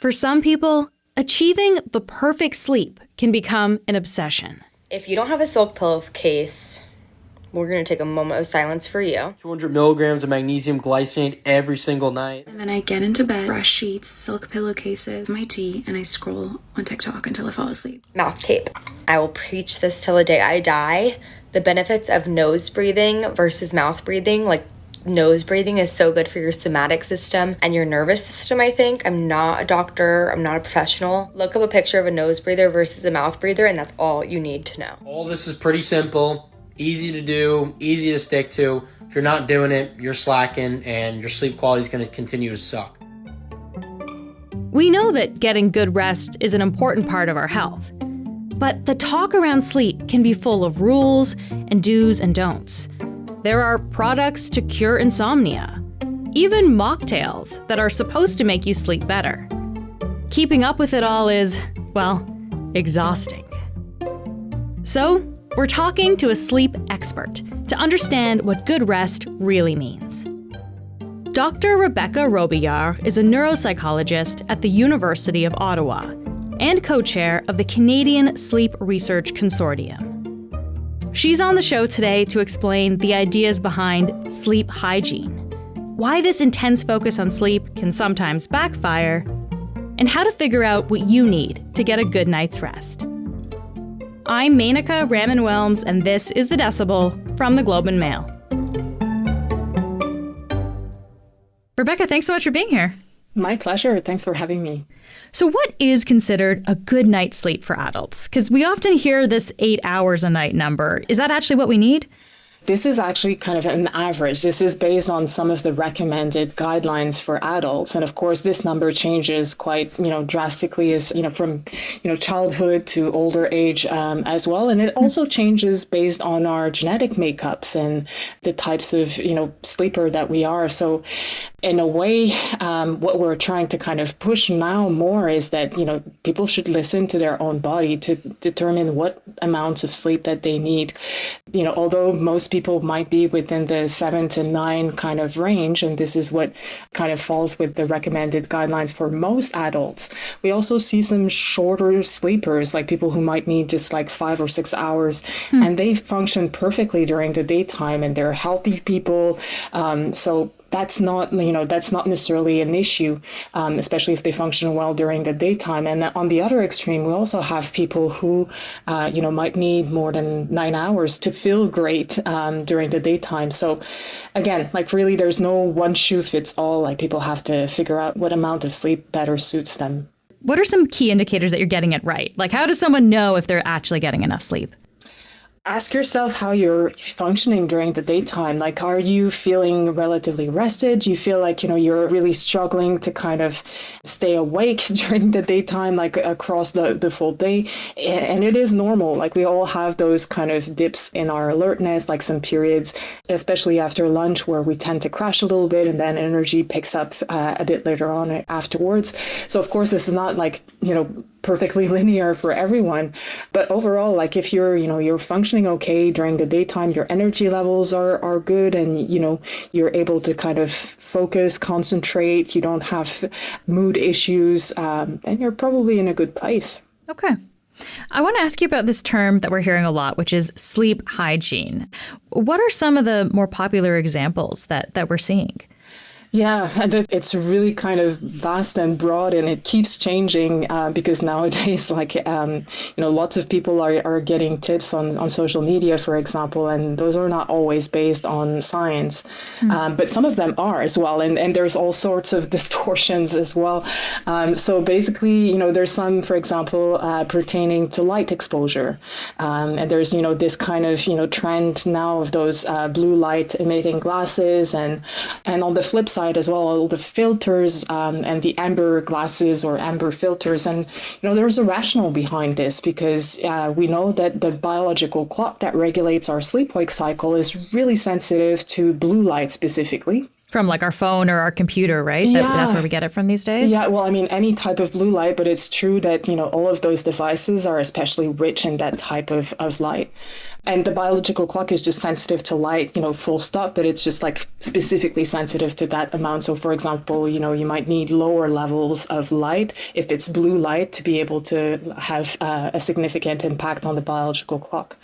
For some people, achieving the perfect sleep can become an obsession. If you don't have a silk pillowcase, we're going to take a moment of silence for you. 200 milligrams of magnesium glycinate every single night. And then I get into bed, brush sheets, silk pillowcases, my tea, and I scroll on TikTok until I fall asleep. Mouth tape. I will preach this till the day I die. The benefits of nose breathing versus mouth breathing, like nose breathing is so good for your somatic system and your nervous system, I think. I'm not a doctor. I'm not a professional. Look up a picture of a nose breather versus a mouth breather, and that's all you need to know. All this is pretty simple, easy to do, easy to stick to. If you're not doing it, you're slacking, and your sleep quality is going to continue to suck. We know that getting good rest is an important part of our health. But the talk around sleep can be full of rules and do's and don'ts. There are products to cure insomnia, even mocktails that are supposed to make you sleep better. Keeping up with it all is, well, exhausting. So, we're talking to a sleep expert to understand what good rest really means. Dr. Rebecca Robillard is a neuropsychologist at the University of Ottawa and co-chair of the Canadian Sleep Research Consortium. She's on the show today to explain the ideas behind sleep hygiene, why this intense focus on sleep can sometimes backfire, and how to figure out what you need to get a good night's rest. I'm Menaka Raman-Wilms, and this is The Decibel from the Globe and Mail. Rebecca, thanks so much for being here. My pleasure. Thanks for having me. So what is considered a good night's sleep for adults? Because we often hear this 8 hours a night number. Is that actually what we need? This is actually kind of an average. This is based on some of the recommended guidelines for adults. And of course, this number changes quite, drastically as, from, childhood to older age as well. And it also changes based on our genetic makeups and the types of, sleeper that we are. So in a way, what we're trying to kind of push now more is that, people should listen to their own body to determine what amounts of sleep that they need. Although most people might be within the 7 to 9 kind of range, and this is what kind of falls with the recommended guidelines for most adults. We also see some shorter sleepers, like people who might need just like 5 or 6 hours, and they function perfectly during the daytime, and they're healthy people. So that's not necessarily an issue, especially if they function well during the daytime. And on the other extreme, we also have people who, might need more than 9 hours to feel great during the daytime. So again, really there's no one shoe fits all. Like people have to figure out what amount of sleep better suits them. What are some key indicators that you're getting it right? Like how does someone know if they're actually getting enough sleep? Ask yourself how you're functioning during the daytime. Like, are you feeling relatively rested? Do you feel like, you're really struggling to kind of stay awake during the daytime, like across the full day? And it is normal. Like we all have those kind of dips in our alertness, like some periods, especially after lunch where we tend to crash a little bit and then energy picks up a bit later on afterwards. So of course, this is not like, perfectly linear for everyone. But overall, like if you're functioning okay during the daytime, your energy levels are good, and you're able to kind of focus, concentrate, you don't have mood issues, then you're probably in a good place. Okay. I want to ask you about this term that we're hearing a lot, which is sleep hygiene. What are some of the more popular examples that we're seeing? Yeah, and it's really kind of vast and broad, and it keeps changing because nowadays, lots of people are getting tips on social media, for example, and those are not always based on science, but some of them are as well, and there's all sorts of distortions as well. So basically, there's some, for example, pertaining to light exposure, and there's this kind of trend now of those blue light emitting glasses, and on the flip side as well, all the filters and the amber glasses or amber filters. And, there's a rationale behind this because we know that the biological clock that regulates our sleep-wake cycle is really sensitive to blue light specifically. From like our phone or our computer, right? That's where we get it from these days? Yeah, well, I mean, any type of blue light, but it's true that, all of those devices are especially rich in that type of light. And the biological clock is just sensitive to light, full stop, but it's just like specifically sensitive to that amount. So for example, you might need lower levels of light if it's blue light to be able to have a significant impact on the biological clock.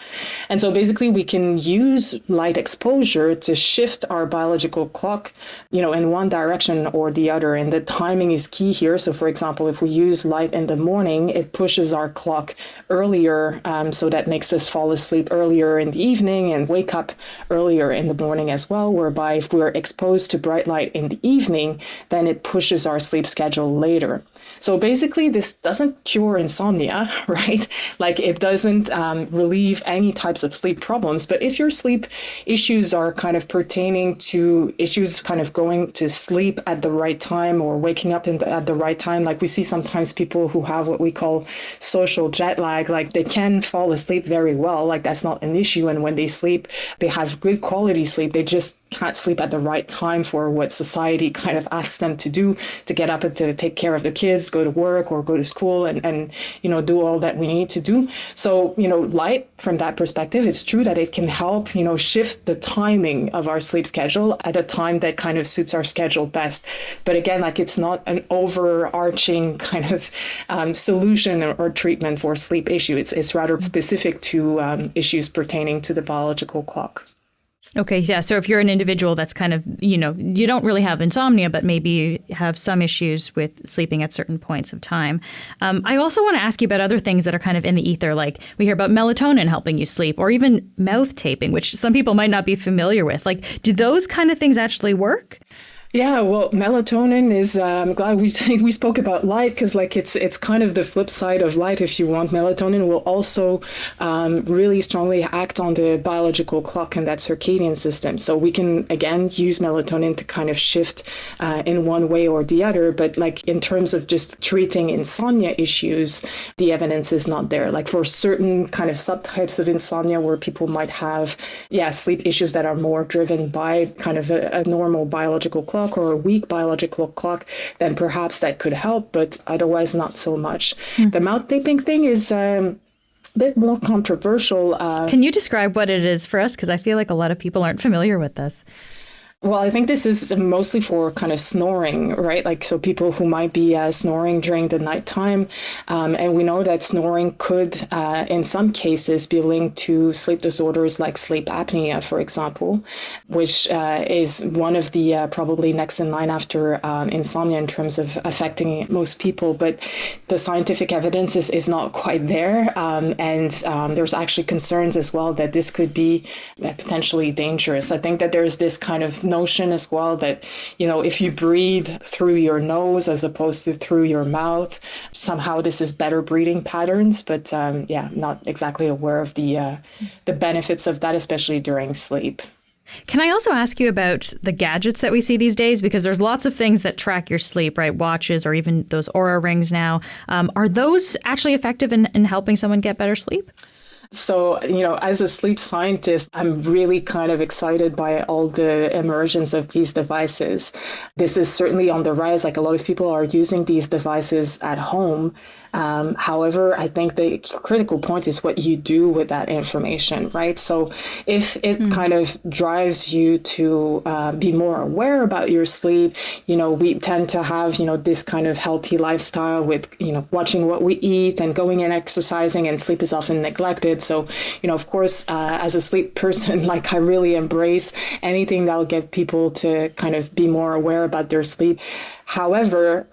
And so basically we can use light exposure to shift our biological clock, in one direction or the other. And the timing is key here. So for example, if we use light in the morning, it pushes our clock earlier. So that makes us fall asleep earlier in the evening and wake up earlier in the morning as well, whereby if we're exposed to bright light in the evening, then it pushes our sleep schedule later. So basically, this doesn't cure insomnia, right? Like it doesn't relieve any types of sleep problems. But if your sleep issues are kind of pertaining to issues kind of going to sleep at the right time or waking up at the right time, like we see sometimes people who have what we call social jet lag, like they can fall asleep very well, like that's not an issue. And when they sleep, they have good quality sleep. They just can't sleep at the right time for what society kind of asks them to do, to get up and to take care of the kids, go to work or go to school and do all that we need to do. So, light from that perspective, it's true that it can help, shift the timing of our sleep schedule at a time that kind of suits our schedule best. But again, like it's not an overarching kind of solution or treatment for sleep issue. It's rather specific to issues pertaining to the biological clock. Okay, yeah. So if you're an individual that's kind of, you don't really have insomnia, but maybe you have some issues with sleeping at certain points of time. I also want to ask you about other things that are kind of in the ether, like we hear about melatonin helping you sleep, or even mouth taping, which some people might not be familiar with. Like, do those kind of things actually work? Yeah, well, melatonin is, I'm glad we spoke about light because like it's kind of the flip side of light, if you want. Melatonin will also really strongly act on the biological clock and that circadian system. So we can, again, use melatonin to kind of shift in one way or the other. But like in terms of just treating insomnia issues, the evidence is not there. Like for certain kind of subtypes of insomnia where people might have, sleep issues that are more driven by kind of a normal biological clock or a weak biological clock, then perhaps that could help, but otherwise not so much. The mouth taping thing is a bit more controversial. Can you describe what it is for us? Because I feel like a lot of people aren't familiar with this. Well, I think this is mostly for kind of snoring, right? Like, so people who might be snoring during the nighttime. And we know that snoring could, in some cases, be linked to sleep disorders like sleep apnea, for example, which is one of the probably next in line after insomnia in terms of affecting most people. But the scientific evidence is not quite there. And there's actually concerns as well that this could be potentially dangerous. I think that there's this kind of notion as well that, if you breathe through your nose as opposed to through your mouth, somehow this is better breathing patterns. But not exactly aware of the benefits of that, especially during sleep. Can I also ask you about the gadgets that we see these days? Because there's lots of things that track your sleep, right? Watches or even those Oura rings now. Are those actually effective in helping someone get better sleep? So, as a sleep scientist, I'm really kind of excited by all the emergence of these devices. This is certainly on the rise. Like a lot of people are using these devices at home. However, I think the critical point is what you do with that information, right? So if it kind of drives you to be more aware about your sleep, we tend to have, this kind of healthy lifestyle with, watching what we eat and going and exercising, and sleep is often neglected. So, of course, as a sleep person, like I really embrace anything that'll get people to kind of be more aware about their sleep. However,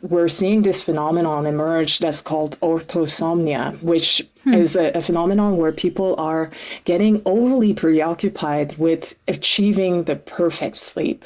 we're seeing this phenomenon emerge that's called orthosomnia, which is a phenomenon where people are getting overly preoccupied with achieving the perfect sleep.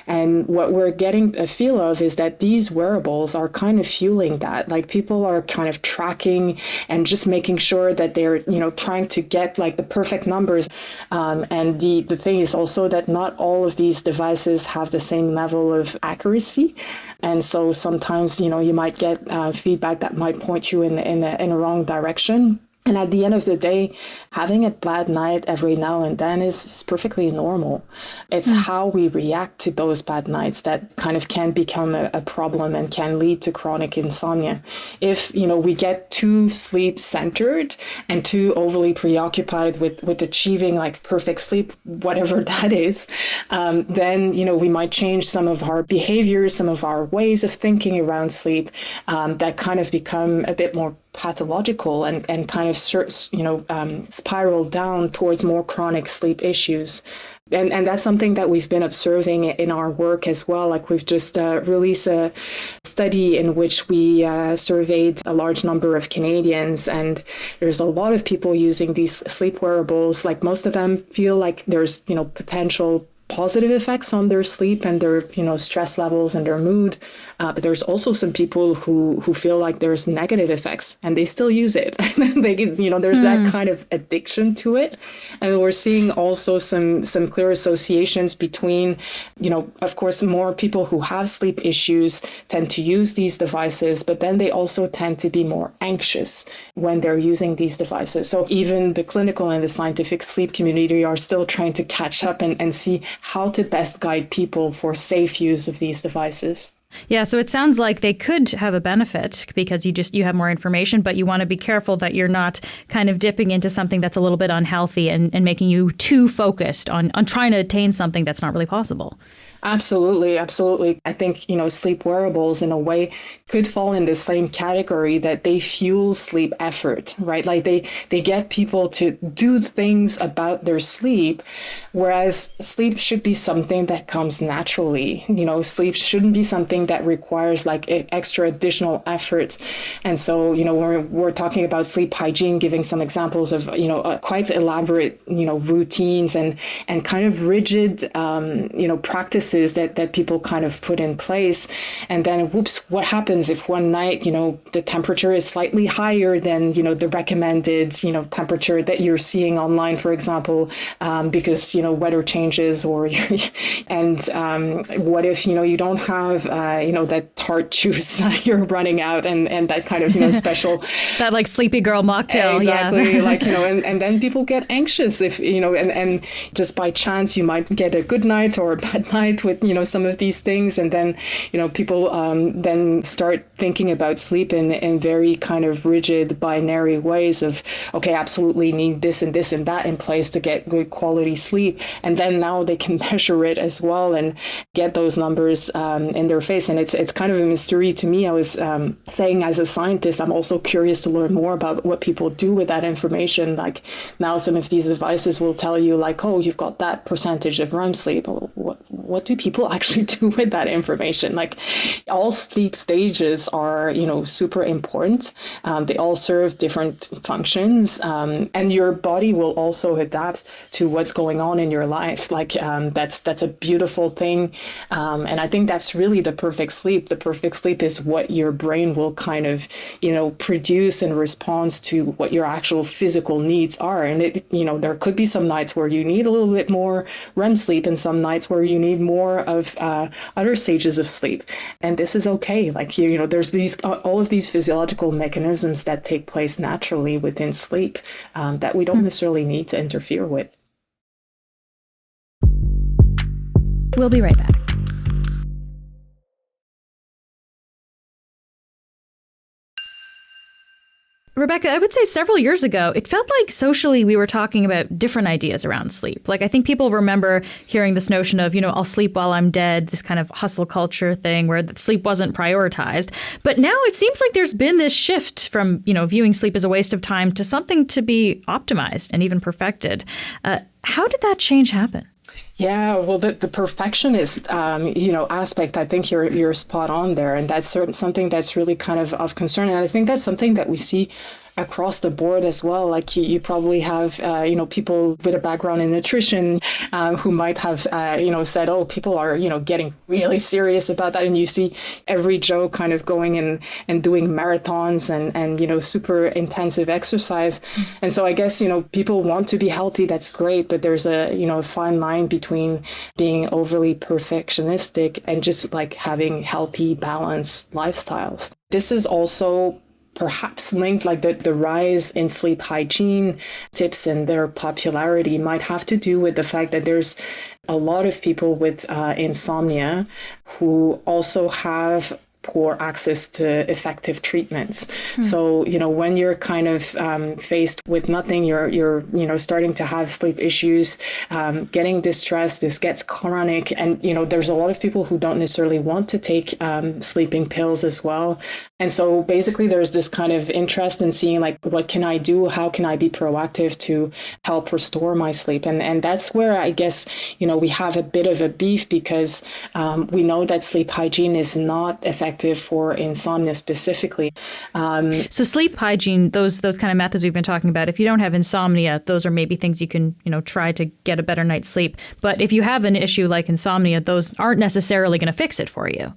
And what we're getting a feel of is that these wearables are kind of fueling that. Like people are kind of tracking and just making sure that they're, trying to get like the perfect numbers. And the thing is also that not all of these devices have the same level of accuracy. And so sometimes, you might get feedback that might point you in a wrong direction. And at the end of the day, having a bad night every now and then is perfectly normal. It's how we react to those bad nights that kind of can become a problem and can lead to chronic insomnia. If, we get too sleep-centered and too overly preoccupied with achieving like perfect sleep, whatever that is, then, we might change some of our behaviors, some of our ways of thinking around sleep that kind of become a bit more pathological and kind of spiral down towards more chronic sleep issues. And that's something that we've been observing in our work as well. Like we've just released a study in which we surveyed a large number of Canadians, and there's a lot of people using these sleep wearables. Like most of them feel like there's, potential positive effects on their sleep and their, stress levels and their mood. But there's also some people who feel like there's negative effects and they still use it. There's that kind of addiction to it. And we're seeing also some clear associations between, of course, more people who have sleep issues tend to use these devices, but then they also tend to be more anxious when they're using these devices. So even the clinical and the scientific sleep community are still trying to catch up and see how to best guide people for safe use of these devices. Yeah, so it sounds like they could have a benefit because you have more information, but you want to be careful that you're not kind of dipping into something that's a little bit unhealthy and making you too focused on trying to attain something that's not really possible. Absolutely. I think, sleep wearables in a way could fall in the same category that they fuel sleep effort, right? Like they get people to do things about their sleep, whereas sleep should be something that comes naturally. Sleep shouldn't be something that requires like extra additional efforts. And so, we're talking about sleep hygiene, giving some examples of, quite elaborate, routines and kind of rigid, practices that people kind of put in place. And then, whoops, what happens if one night, the temperature is slightly higher than, the recommended, temperature that you're seeing online, for example, because, weather changes and what if, you don't have, that tart juice you're running out and that kind of, special. That like sleepy girl mocktail. Exactly. Yeah. and then people get anxious if, and just by chance you might get a good night or a bad night with, some of these things. And then, people then start thinking about sleep in very kind of rigid binary ways of, okay, absolutely need this and this and that in place to get good quality sleep. And then now they can measure it as well and get those numbers in their face. And it's kind of a mystery to me. I was saying as a scientist, I'm also curious to learn more about what people do with that information. Like now some of these devices will tell you like, oh, you've got that percentage of REM sleep. What do people actually do with that information? Like all sleep stages are, super important. They all serve different functions. And your body will also adapt to what's going on in your life. Like that's a beautiful thing. And I think that's really the perfect sleep. The perfect sleep is what your brain will kind of, produce in response to what your actual physical needs are. And there could be some nights where you need a little bit more REM sleep and some nights where you need more of other stages of sleep. And this is okay. Like, there's all of these physiological mechanisms that take place naturally within sleep that we don't necessarily need to interfere with. We'll be right back. Rebecca, I would say several years ago, it felt like socially we were talking about different ideas around sleep. Like I think people remember hearing this notion of, I'll sleep while I'm dead, this kind of hustle culture thing where sleep wasn't prioritized. But now it seems like there's been this shift from, viewing sleep as a waste of time to something to be optimized and even perfected. How did that change happen? Yeah, well, the perfectionist, aspect, I think you're spot on there. And that's something that's really kind of concern. And I think that's something that we see across the board as well. Like you probably have, people with a background in nutrition who might have, said, oh, people are, getting really serious about that. And you see every Joe kind of going and doing marathons and super intensive exercise. And so I guess, people want to be healthy. That's great. But there's a fine line between being overly perfectionistic and just like having healthy, balanced lifestyles. This is also perhaps linked, like the rise in sleep hygiene tips and their popularity might have to do with the fact that there's a lot of people with insomnia who also have poor access to effective treatments. So, when you're kind of faced with nothing, you're starting to have sleep issues, getting distressed, this gets chronic. And, there's a lot of people who don't necessarily want to take sleeping pills as well. And so basically there's this kind of interest in seeing like, what can I do? How can I be proactive to help restore my sleep? And that's where I guess, we have a bit of a beef because we know that sleep hygiene is not effective for insomnia specifically. So sleep hygiene, those kind of methods we've been talking about, if you don't have insomnia, those are maybe things you can, try to get a better night's sleep. But if you have an issue like insomnia, those aren't necessarily going to fix it for you.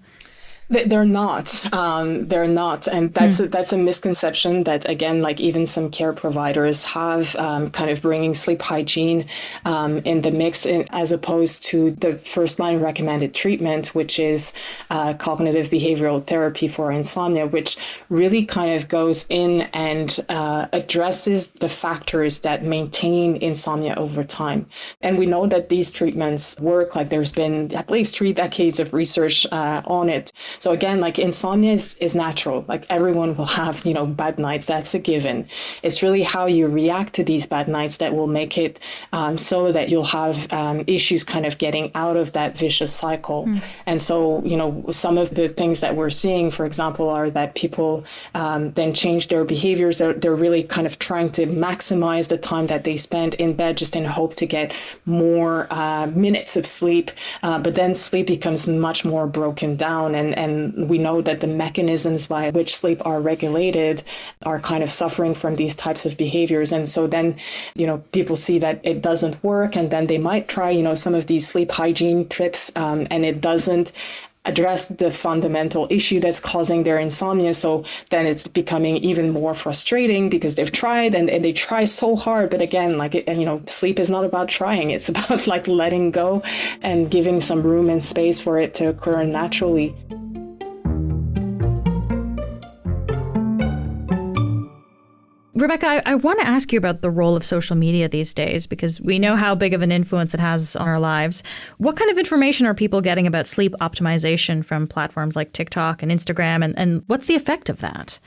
They're not. They're not. And that's a misconception that, again, like even some care providers have kind of bringing sleep hygiene in the mix as opposed to the first line recommended treatment, which is cognitive behavioral therapy for insomnia, which really kind of goes in and addresses the factors that maintain insomnia over time. And we know that these treatments work. Like there's been at least 3 decades of research on it. So again, like insomnia is natural. Like everyone will have, bad nights. That's a given. It's really how you react to these bad nights that will make it so that you'll have issues kind of getting out of that vicious cycle. And so, some of the things that we're seeing, for example, are that people then change their behaviors. They're really kind of trying to maximize the time that they spend in bed just in hope to get more minutes of sleep. But then sleep becomes much more broken down. And we know that the mechanisms by which sleep are regulated are kind of suffering from these types of behaviors. And so then, people see that it doesn't work, and then they might try, some of these sleep hygiene tips, and it doesn't address the fundamental issue that's causing their insomnia. So then it's becoming even more frustrating because they've tried and they try so hard. But again, sleep is not about trying. It's about like letting go and giving some room and space for it to occur naturally. Rebecca, I want to ask you about the role of social media these days, because we know how big of an influence it has on our lives. What kind of information are people getting about sleep optimization from platforms like TikTok and Instagram, and what's the effect of that?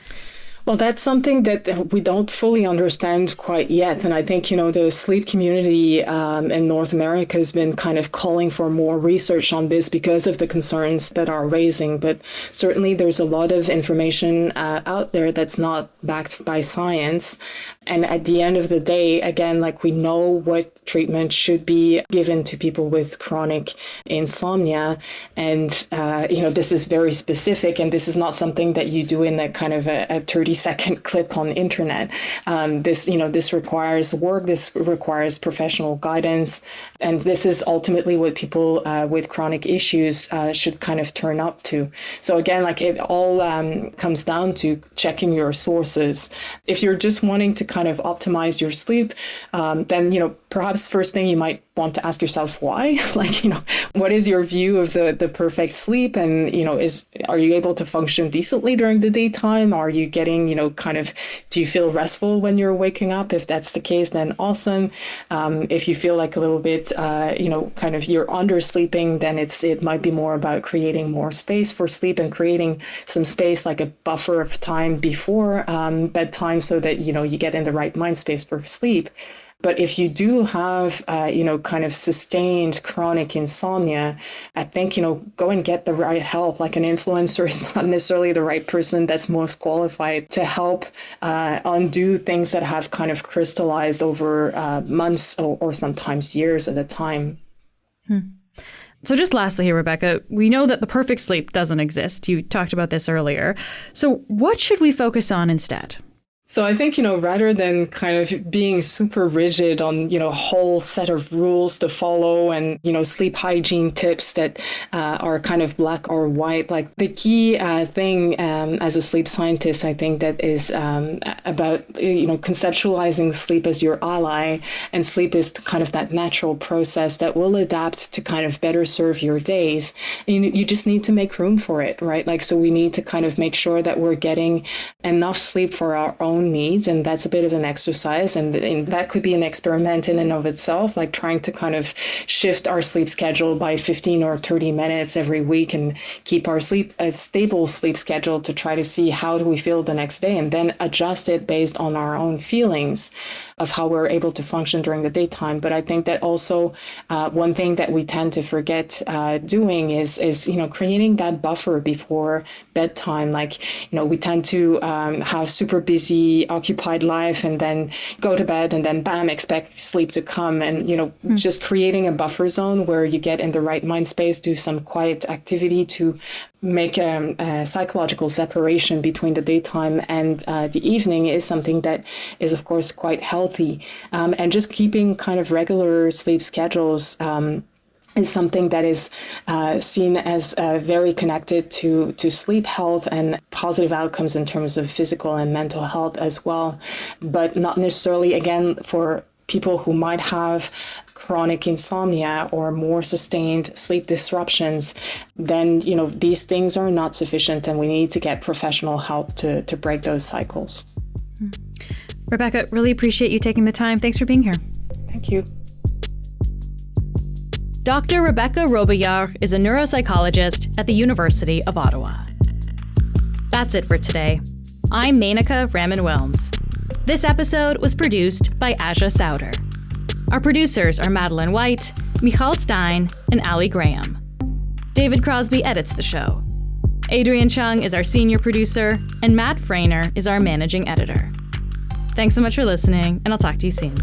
Well, that's something that we don't fully understand quite yet. And I think, the sleep community in North America has been kind of calling for more research on this because of the concerns that are raising. But certainly there's a lot of information out there that's not backed by science. And at the end of the day, again, like we know what treatment should be given to people with chronic insomnia. And, this is very specific. And this is not something that you do in a kind of a 30-second clip on the internet. This requires work. This requires professional guidance. And this is ultimately what people with chronic issues should kind of turn up to. So again, like it all comes down to checking your sources. If you're just wanting to kind of optimize your sleep, then, perhaps first thing you might want to ask yourself why. What is your view of the perfect sleep? And, are you able to function decently during the daytime? Are you getting, do you feel restful when you're waking up? If that's the case, then awesome. If you feel like a little bit, you're undersleeping, then it might be more about creating more space for sleep and creating some space, like a buffer of time before bedtime so that, you get in the right mind space for sleep. But if you do have, kind of sustained chronic insomnia, I think, go and get the right help. Like an influencer is not necessarily the right person that's most qualified to help undo things that have kind of crystallized over months or sometimes years at a time. So just lastly here, Rebecca, we know that the perfect sleep doesn't exist. You talked about this earlier. So what should we focus on instead? So I think, rather than kind of being super rigid on, a whole set of rules to follow and, sleep hygiene tips that are kind of black or white, like the key thing as a sleep scientist, I think that is about, conceptualizing sleep as your ally, and sleep is kind of that natural process that will adapt to kind of better serve your days. And you just need to make room for it, right? Like, so we need to kind of make sure that we're getting enough sleep for our own needs, and that's a bit of an exercise, and that could be an experiment in and of itself, like trying to kind of shift our sleep schedule by 15 or 30 minutes every week and keep our sleep a stable sleep schedule to try to see how do we feel the next day, and then adjust it based on our own feelings of how we're able to function during the daytime. But I think that also one thing that we tend to forget doing is creating that buffer before bedtime. Like, we tend to have super busy occupied life and then go to bed and then bam, expect sleep to come, and just creating a buffer zone where you get in the right mind space, do some quiet activity to make a psychological separation between the daytime and the evening is something that is, of course, quite healthy. And just keeping kind of regular sleep schedules is something that is seen as very connected to sleep health and positive outcomes in terms of physical and mental health as well, but not necessarily, again, for people who might have chronic insomnia or more sustained sleep disruptions. Then, these things are not sufficient, and we need to get professional help to break those cycles. Rebecca, really appreciate you taking the time. Thanks for being here. Thank you. Dr. Rebecca Robillard is a neuropsychologist at the University of Ottawa. That's it for today. I'm Menaka Raman-Wilms. This episode was produced by Aja Souter. Our producers are Madeline White, Michal Stein, and Ali Graham. David Crosby edits the show. Adrian Chung is our senior producer, and Matt Frainer is our managing editor. Thanks so much for listening, and I'll talk to you soon.